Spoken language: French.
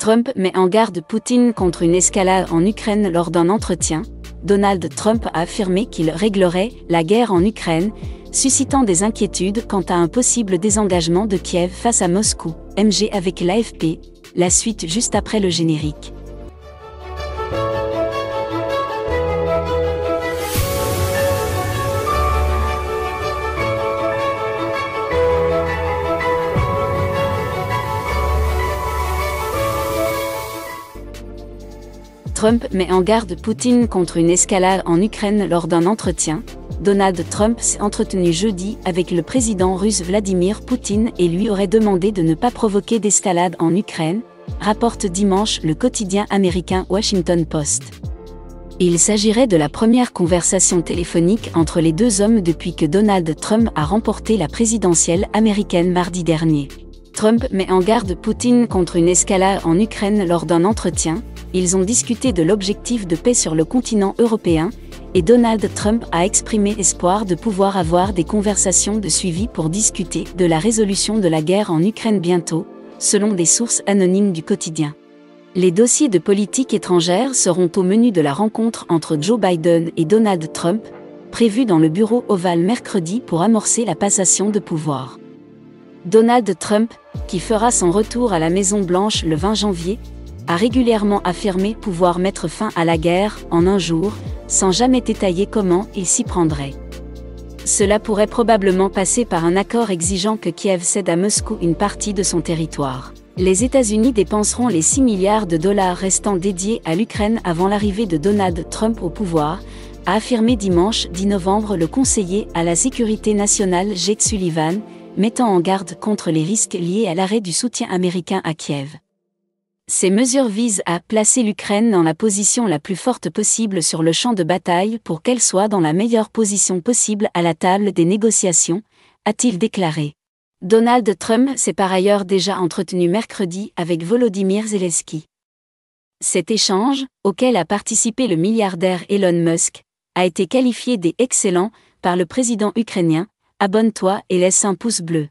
Trump met en garde Poutine contre une escalade en Ukraine lors d'un entretien. Donald Trump a affirmé qu'il réglerait la guerre en Ukraine, suscitant des inquiétudes quant à un possible désengagement de Kiev face à Moscou. MG avec l'AFP, la suite juste après le générique. Trump met en garde Poutine contre une escalade en Ukraine lors d'un entretien. Donald Trump s'est entretenu jeudi avec le président russe Vladimir Poutine et lui aurait demandé de ne pas provoquer d'escalade en Ukraine, rapporte dimanche le quotidien américain Washington Post. Il s'agirait de la première conversation téléphonique entre les deux hommes depuis que Donald Trump a remporté la présidentielle américaine mardi dernier. Trump met en garde Poutine contre une escalade en Ukraine lors d'un entretien. Ils ont discuté de l'objectif de paix sur le continent européen, et Donald Trump a exprimé espoir de pouvoir avoir des conversations de suivi pour discuter de la résolution de la guerre en Ukraine bientôt, selon des sources anonymes du quotidien. Les dossiers de politique étrangère seront au menu de la rencontre entre Joe Biden et Donald Trump, prévue dans le bureau ovale mercredi pour amorcer la passation de pouvoir. Donald Trump, qui fera son retour à la Maison-Blanche le 20 janvier, a régulièrement affirmé pouvoir mettre fin à la guerre en un jour, sans jamais détailler comment il s'y prendrait. Cela pourrait probablement passer par un accord exigeant que Kiev cède à Moscou une partie de son territoire. Les États-Unis dépenseront les 6 milliards de dollars restants dédiés à l'Ukraine avant l'arrivée de Donald Trump au pouvoir, a affirmé dimanche 10 novembre le conseiller à la sécurité nationale Jake Sullivan, mettant en garde contre les risques liés à l'arrêt du soutien américain à Kiev. Ces mesures visent à placer l'Ukraine dans la position la plus forte possible sur le champ de bataille pour qu'elle soit dans la meilleure position possible à la table des négociations, a-t-il déclaré. Donald Trump s'est par ailleurs déjà entretenu mercredi avec Volodymyr Zelensky. Cet échange, auquel a participé le milliardaire Elon Musk, a été qualifié d'« excellent » par le président ukrainien. Abonne-toi et laisse un pouce bleu.